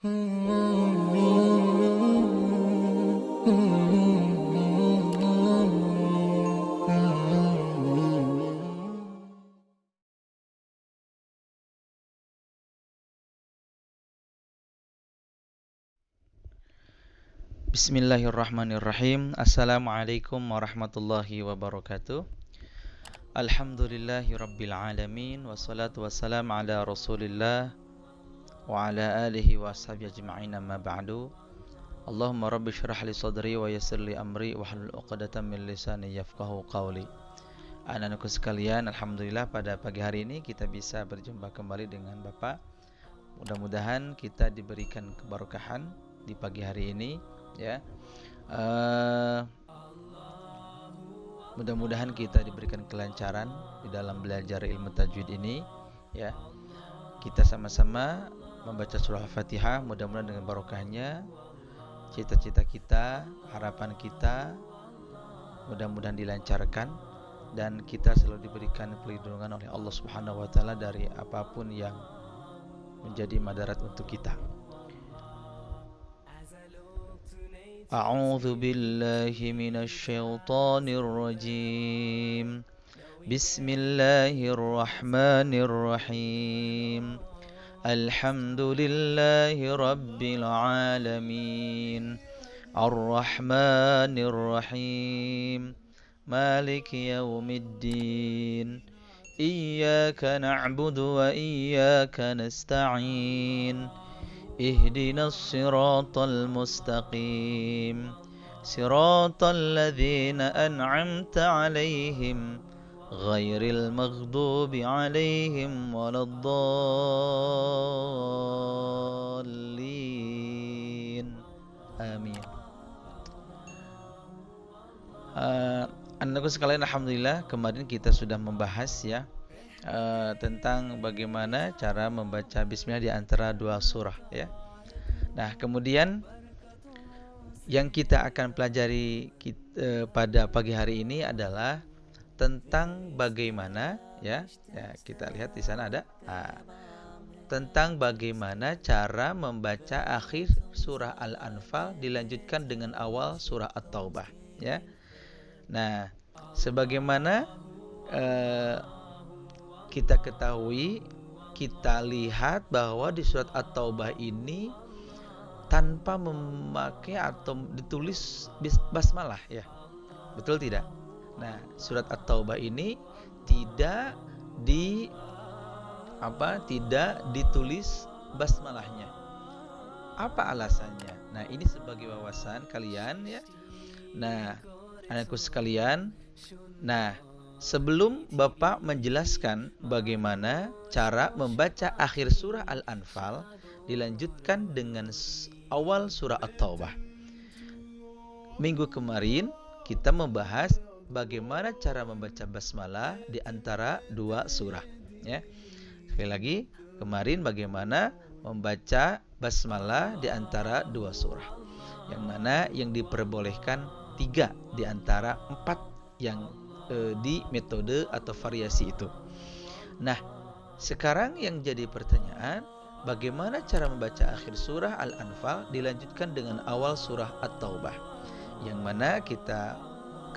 Bismillahirrahmanirrahim. Assalamualaikum warahmatullahi wabarakatuh. Alhamdulillahi rabbil alamin. Wassalatu wassalamu ala rasulillah wa ala alihi wa ashabihi ajma'in, amma ba'du. Allahumma rabbi syrah li sadri wa yassir li amri wa hlul 'uqdatam min lisani yafqahu qawli. Anak-anakku sekalian, alhamdulillah pada pagi hari ini kita bisa berjumpa kembali dengan Bapak. Mudah-mudahan kita diberikan keberkahan di pagi hari ini, ya. Mudah-mudahan kita diberikan kelancaran di dalam belajar ilmu tajwid ini, ya. Kita sama-sama membaca surah Al-Fatihah, mudah-mudahan dengan barokahnya cita-cita kita, harapan kita mudah-mudahan dilancarkan dan kita selalu diberikan perlindungan oleh Allah Subhanahu wa taala dari apapun yang menjadi madarat untuk kita. A'udzu billahi minasy syaithanir rajim. Bismillahirrahmanirrahim. Alhamdulillahi rabbil alamin. Ar-Rahmanir Rahim. Maliki yaumiddin. Iyyaka na'budu wa iyyaka nasta'in. اهدنا الصراط المستقيم صراط الذين أنعمت عليهم غير المغضوب عليهم ولا الضالين آمين. Anakku sekalian, alhamdulillah kemarin kita sudah membahas, ya, tentang bagaimana cara membaca bismillah di antara dua surah, ya. Nah, kemudian yang kita akan pelajari pada pagi hari ini adalah tentang bagaimana, ya, kita lihat di sana ada tentang bagaimana cara membaca akhir surah Al-Anfal dilanjutkan dengan awal surah At-Taubah, ya. Nah, sebagaimana kita ketahui, kita lihat bahwa di surat At-Taubah ini tanpa memakai atau ditulis basmalah, ya. Betul tidak? Nah, surat At-Taubah ini tidak ditulis basmalahnya. Apa alasannya? Nah, ini sebagai wawasan kalian, ya. Nah, anakku sekalian, sebelum Bapak menjelaskan bagaimana cara membaca akhir surah Al-Anfal dilanjutkan dengan awal surah At-Taubah. Minggu kemarin kita membahas bagaimana cara membaca basmalah di antara dua surah, ya. Sekali lagi, kemarin bagaimana membaca basmalah di antara dua surah. Yang mana yang diperbolehkan 3 di antara 4 yang di metode atau variasi itu. Nah, sekarang yang jadi pertanyaan, bagaimana cara membaca akhir surah Al-Anfal dilanjutkan dengan awal surah At-Taubah, yang mana kita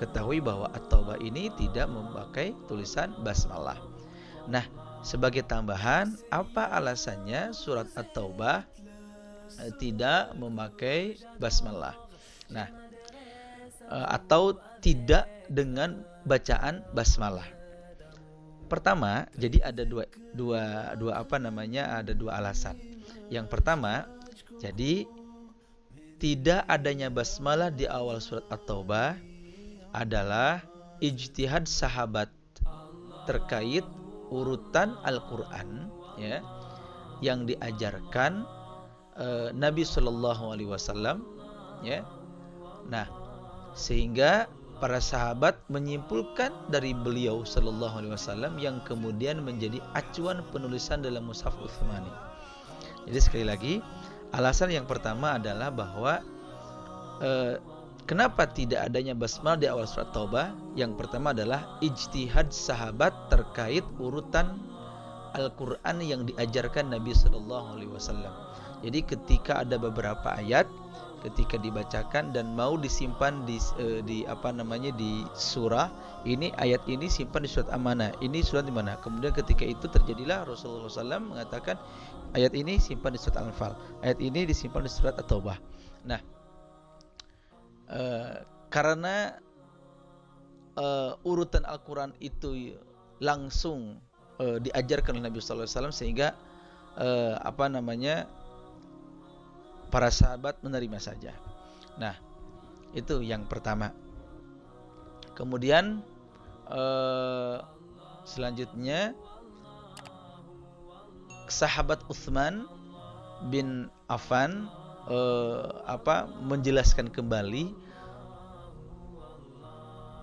ketahui bahwa At-Taubah ini tidak memakai tulisan basmalah. Nah, sebagai tambahan, apa alasannya surat At-Taubah tidak memakai basmalah? Nah, atau tidak dengan bacaan basmalah. Pertama, jadi ada ada dua alasan. Yang pertama, jadi tidak adanya basmalah di awal surat At-Taubah adalah ijtihad sahabat terkait urutan Al-Qur'an, ya, yang diajarkan Nabi Shallallahu Alaihi Wasallam, ya. Nah, sehingga para sahabat menyimpulkan dari beliau Sallallahu Alaihi Wasallam yang kemudian menjadi acuan penulisan dalam Mushaf Utsmani. Jadi sekali lagi, alasan yang pertama adalah bahwa kenapa tidak adanya basmalah di awal surat Taubah? Yang pertama adalah ijtihad sahabat terkait urutan Al-Quran yang diajarkan Nabi Sallallahu Alaihi Wasallam. Jadi ketika ada beberapa ayat ketika dibacakan dan mau disimpan di surah ini, ayat ini simpan di surat amanah, ini surat di mana. Kemudian ketika itu terjadilah Rasulullah SAW mengatakan ayat ini simpan di surat Al-Anfal, ayat ini disimpan di surat At-Taubah. Nah, karena urutan Al-Quran itu langsung diajarkan oleh Nabi SAW, sehingga para sahabat menerima saja. Nah, itu yang pertama. Kemudian selanjutnya sahabat Utsman bin Affan menjelaskan kembali.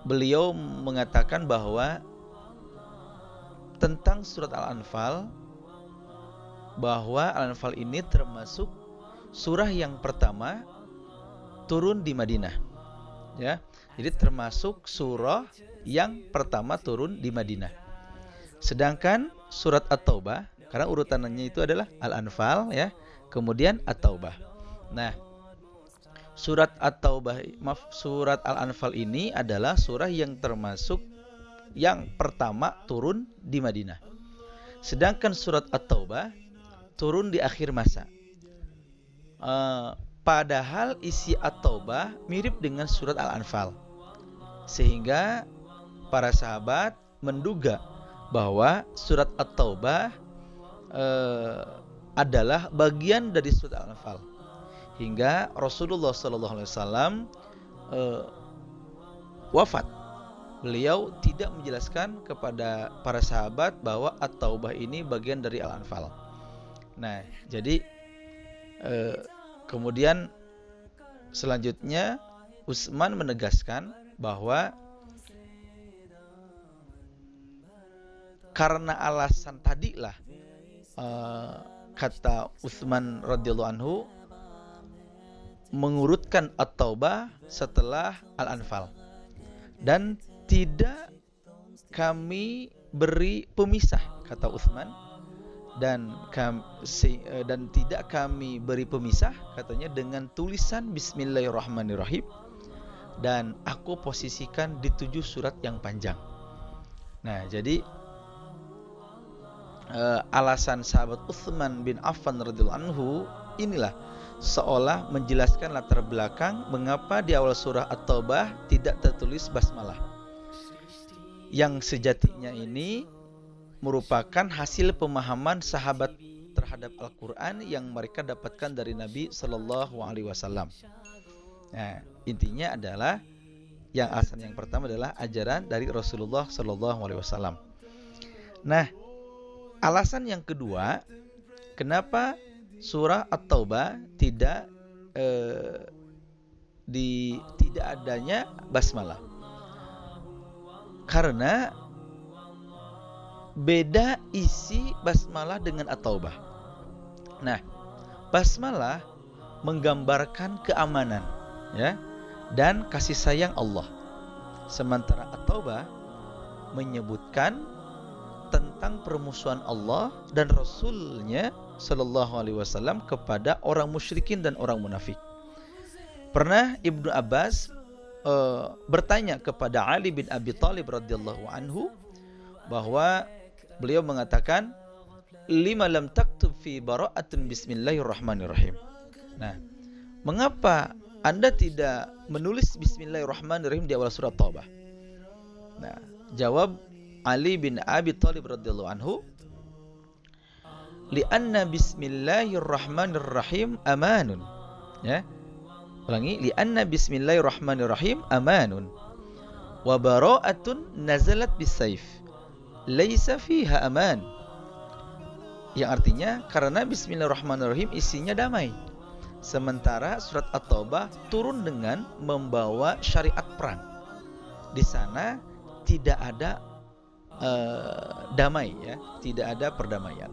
Beliau mengatakan bahwa tentang surat Al-Anfal, bahwa Al-Anfal ini termasuk surah yang pertama turun di Madinah, ya. Jadi termasuk surah yang pertama turun di Madinah. Sedangkan surat At-Taubah, karena urutannya itu adalah Al-Anfal, ya, kemudian At-Taubah. Nah, surat Al-Anfal ini adalah surah yang termasuk yang pertama turun di Madinah. Sedangkan surat At-Taubah turun di akhir masa. Padahal isi At-Taubah mirip dengan surat Al-Anfal, sehingga para sahabat menduga bahwa surat At-Taubah adalah bagian dari surat Al-Anfal, hingga Rasulullah SAW wafat. Beliau tidak menjelaskan kepada para sahabat bahwa At-Taubah ini bagian dari Al-Anfal. Nah, jadi kemudian selanjutnya Utsman menegaskan bahwa karena alasan tadilah, kata Utsman radhiyallahu anhu, mengurutkan At-Taubah setelah Al-Anfal, dan tidak kami beri pemisah, kata Utsman, dan tidak kami beri pemisah, katanya, dengan tulisan Bismillahirrahmanirrahim, dan aku posisikan di 7 surat yang panjang. Nah, jadi alasan sahabat Utsman bin Affan radhiyallahu anhu inilah seolah menjelaskan latar belakang mengapa di awal surah At-Taubah tidak tertulis basmalah, yang sejatinya ini merupakan hasil pemahaman sahabat terhadap Al-Quran yang mereka dapatkan dari Nabi Sallallahu Alaihi Wasallam. Nah, intinya adalah yang alasan yang pertama adalah ajaran dari Rasulullah Sallallahu Alaihi Wasallam. Nah, alasan yang kedua, kenapa surah At-Taubah tidak adanya basmalah? Karena beda isi basmalah dengan At-Taubah. Nah, basmalah menggambarkan keamanan, ya, dan kasih sayang Allah. Sementara At-Taubah menyebutkan tentang permusuhan Allah dan Rasulnya Sallallahu Alaihi Wasallam kepada orang musyrikin dan orang munafik. Pernah Ibnu Abbas bertanya kepada Ali bin Abi Thalib radhiyallahu anhu, bahwa beliau mengatakan, lima lam taktub fi bara'atin bismillahirrahmanirrahim. Nah, mengapa Anda tidak menulis bismillahirrahmanirrahim di awal surat Taubah? Nah, jawab Ali bin Abi Thalib radhiyallahu anhu, li'anna bismillahirrahmanirrahim amanun. Ya. Ulangi, li'anna bismillahirrahmanirrahim amanun wa bara'atun nazalat bisayf laisa fiha aman. Yang artinya, karena bismillahirrahmanirrahim isinya damai, sementara surat At-Taubah turun dengan membawa syariat perang. Di sana tidak ada damai, ya, tidak ada perdamaian.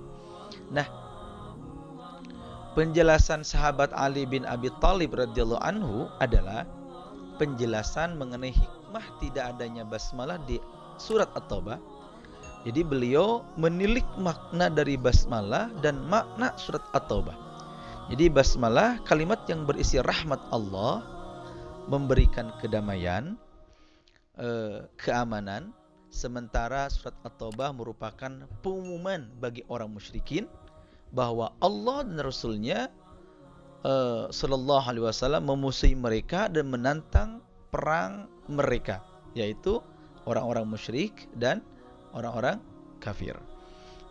Nah, penjelasan sahabat Ali bin Abi Thalib radhiyallahu anhu adalah penjelasan mengenai hikmah tidak adanya basmalah di surat At-Taubah. Jadi beliau menilik makna dari basmalah dan makna surat At-Taubah. Jadi basmalah kalimat yang berisi rahmat Allah, memberikan kedamaian, keamanan, sementara surat At-Taubah merupakan pengumuman bagi orang musyrikin bahwa Allah dan Rasulnya Sallallahu Alaihi Wasallam memusuhi mereka dan menantang perang mereka, yaitu orang-orang musyrik dan orang-orang kafir.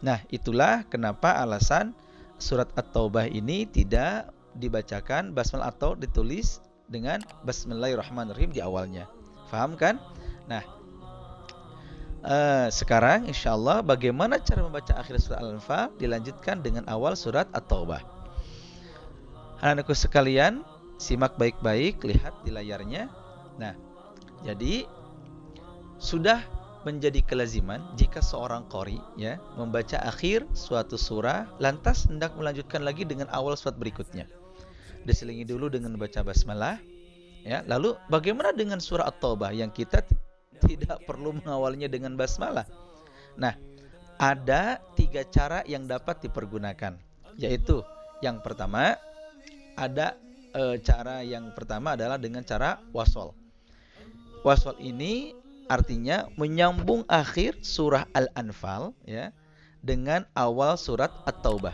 Nah, itulah kenapa alasan surat At-Taubah ini tidak dibacakan basmalah atau ditulis dengan Bismillahirrahmanirrahim di awalnya. Faham kan? Nah, sekarang insyaallah bagaimana cara membaca akhir surat Al-Anfal dilanjutkan dengan awal surat At-Taubah. Anak-anakku sekalian, simak baik-baik, lihat di layarnya. Nah, jadi sudah menjadi kelaziman jika seorang qari ya membaca akhir suatu surah lantas hendak melanjutkan lagi dengan awal surat berikutnya. Diselingi dulu dengan baca basmalah ya. Lalu bagaimana dengan surah At-Taubah yang kita tidak perlu mengawalnya dengan basmalah? Nah, ada 3 cara yang dapat dipergunakan, yaitu yang pertama cara yang pertama adalah dengan cara wasol. Wasol ini artinya menyambung akhir surah Al-Anfal ya dengan awal surat At-Taubah.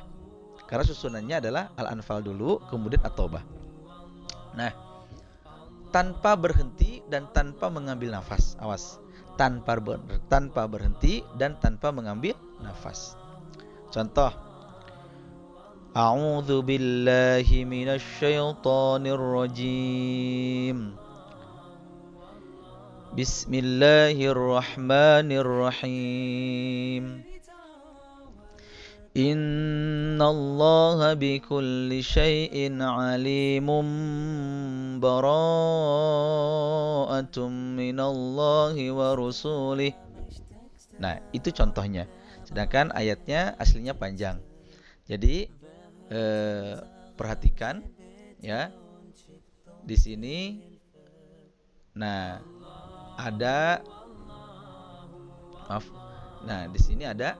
Karena susunannya adalah Al-Anfal dulu, kemudian At-Taubah. Nah, tanpa berhenti dan tanpa mengambil nafas. Awas, tanpa berhenti dan tanpa mengambil nafas. Contoh, A'udzu billahi minasy syaithanir rajim. Bismillahirrahmanirrahim. Innallaha bikulli syai'in alimun bara'atum minallahi wa rusulih. Nah, itu contohnya. Sedangkan ayatnya aslinya panjang. Jadi perhatikan ya. Di sini nah di sini ada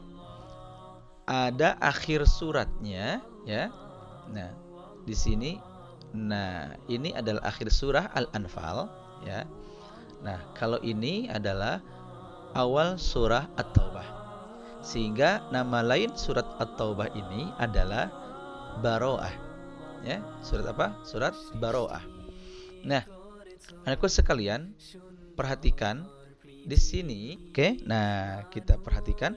akhir suratnya ya. Nah, di sini ini adalah akhir surah Al-Anfal ya. Nah, kalau ini adalah awal surah At-Taubah. Sehingga nama lain surat At-Taubah ini adalah Baro'ah. Ya, surat apa? Surat Baro'ah. Nah, anakku sekalian, perhatikan di sini, oke? Nah, kita perhatikan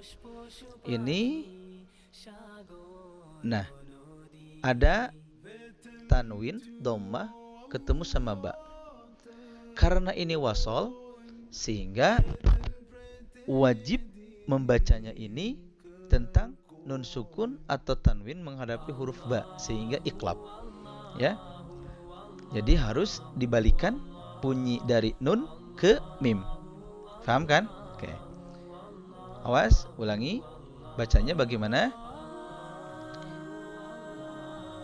ini. Nah, ada tanwin, dhammah ketemu sama ba. Karena ini wasol, sehingga wajib membacanya ini tentang nun sukun atau tanwin menghadapi huruf ba sehingga iqlab. Ya. Jadi harus dibalikan bunyi dari nun ke mim. Paham kan? Oke. Awas, ulangi. Bacanya bagaimana?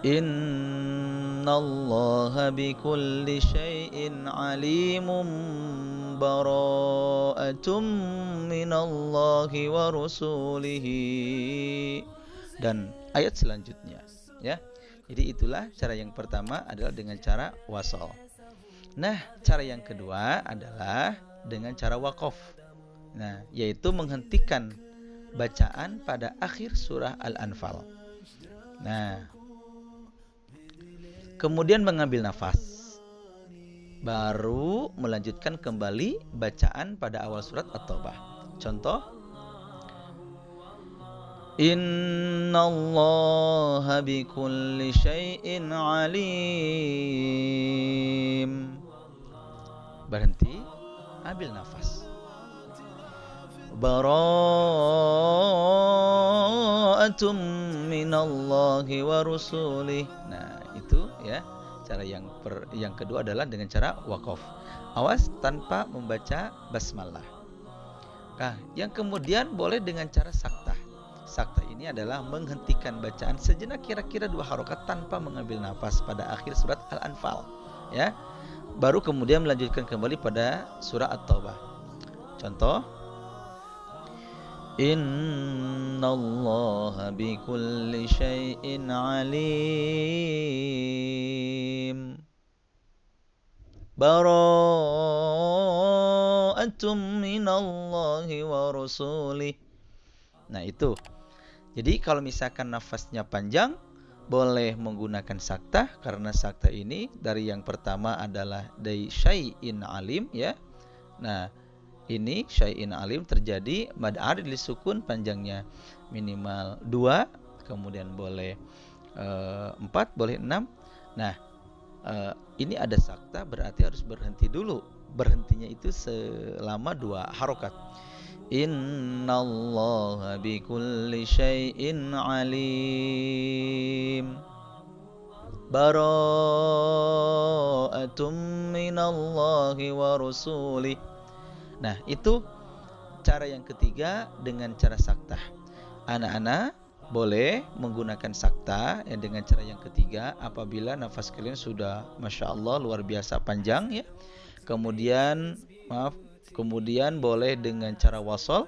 Innallaha bikulli syai'in alimun bara'atum minallahi wa rusulihi. Dan ayat selanjutnya ya. Jadi itulah cara yang pertama adalah dengan cara wasol. Nah, cara yang kedua adalah dengan cara waqaf. Nah, yaitu menghentikan bacaan pada akhir surah Al-Anfal. Nah, kemudian mengambil nafas, baru melanjutkan kembali bacaan pada awal surat At-Taubah. Contoh, Innallaha bikulli syai'in alim. Berhenti, ambil nafas. Bara'atum minallahi wa rusulih. Nah, itu ya. Cara yang kedua adalah dengan cara waqaf. Awas tanpa membaca basmalah. Nah, yang kemudian boleh dengan cara saktah. Saktah ini adalah menghentikan bacaan sejenak kira-kira 2 harokat tanpa mengambil nafas pada akhir surat Al-Anfal, ya. Baru kemudian melanjutkan kembali pada surah At-Taubah. Contoh, Innallaha bikulli syai'in alim. Bara'atum minallahi wa rasulih. Nah itu. Jadi kalau misalkan nafasnya panjang, boleh menggunakan sakta, karena sakta ini dari yang pertama adalah dari syai'in alim, ya. Nah, ini syai'in alim terjadi mad arid li sukun, panjangnya minimal 2, kemudian boleh 4, boleh 6. Nah, ini ada sakta berarti harus berhenti dulu. Berhentinya itu selama 2 harokat. Innallaha bikulli syai'in alim. Bara'atum minallahi wa rasulih. Nah, itu cara yang ketiga dengan cara sakta. Anak-anak boleh menggunakan sakta dengan cara yang ketiga apabila nafas kalian sudah Masya Allah luar biasa panjang, ya. Kemudian boleh dengan cara wasol,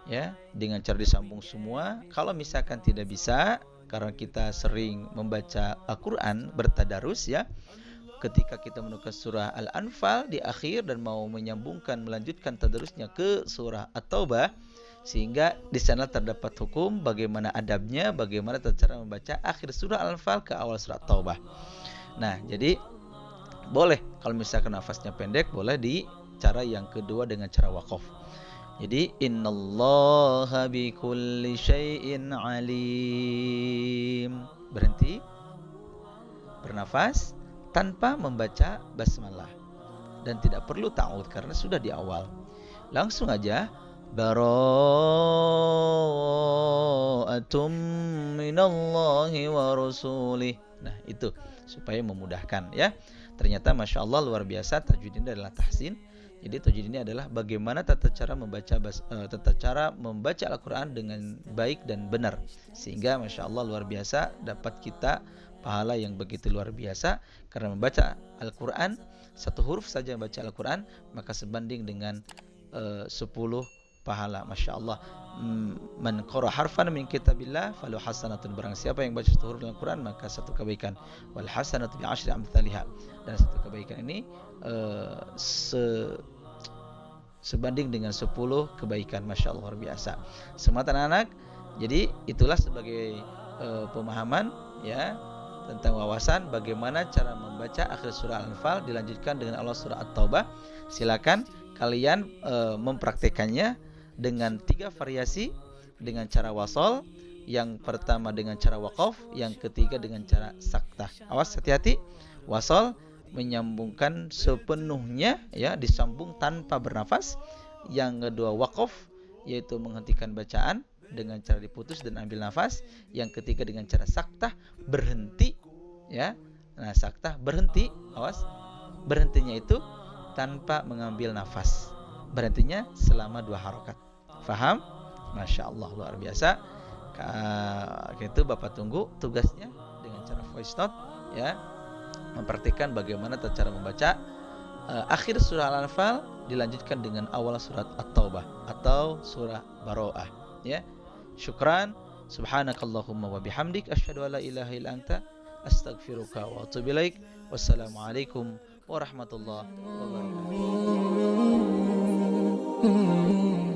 ya, dengan cara disambung semua. Kalau misalkan tidak bisa, karena kita sering membaca Al-Quran bertadarus, ya, ketika kita menuju surah Al-Anfal di akhir dan mau melanjutkan tadarusnya ke surah At-Taubah, sehingga di sana terdapat hukum bagaimana adabnya, bagaimana cara membaca akhir surah Al-Anfal ke awal surah At-Taubah. Nah, jadi boleh kalau misalkan nafasnya pendek, boleh di cara yang kedua dengan cara waqaf. Jadi innallaha bikulli syai'in alim. Berhenti, bernafas tanpa membaca basmalah, dan tidak perlu ta'awudz karena sudah di awal. Langsung aja bara'atum minallahi wa rasulih. Nah, itu supaya memudahkan, ya. Ternyata Masya Allah luar biasa, tajwid ini adalah tahsin. Jadi tajwid ini adalah bagaimana tata cara membaca Al-Quran dengan baik dan benar, sehingga Masya Allah luar biasa dapat kita pahala yang begitu luar biasa. Karena membaca Al-Quran, satu huruf saja membaca Al-Quran, maka sebanding dengan 10 pahala. Masya Allah. Man qara harfan min kitabillah falahu hasanatun. Barang siapa yang baca satu huruf dalam Al-Quran, maka satu kebaikan. Wal hasanatu bi asyri amsalihha. Dan satu kebaikan ini sebanding dengan 10 kebaikan. Masya Allah luar biasa. Semangat anak-anak. Jadi itulah sebagai pemahaman, ya, tentang wawasan bagaimana cara membaca akhir surah Al-Anfal dilanjutkan dengan awal surah At-Taubah. Silakan kalian mempraktekannya dengan 3 variasi, dengan cara wasol, yang pertama dengan cara waqaf, yang ketiga dengan cara sakta. Awas, hati-hati. Wasol menyambungkan sepenuhnya, ya, disambung tanpa bernafas. Yang kedua waqaf, yaitu menghentikan bacaan dengan cara diputus dan ambil nafas. Yang ketiga dengan cara sakta, berhenti, ya. Nah, sakta berhenti, awas, berhentinya itu tanpa mengambil nafas. Berhentinya selama 2 harokat. Faham? Masya Allah luar biasa. Itu Bapak tunggu tugasnya dengan cara voice note, ya, mempraktikkan bagaimana cara membaca akhir surah Al-Anfal dilanjutkan dengan awal surat At-Taubah atau surah Bara'ah, ya. Syukran. Subhanakallahumma wa bihamdik asyhadu an la ilaha illa anta astaghfiruka wa atubu ilaik. Wassalamualaikum warahmatullahi wabarakatuh.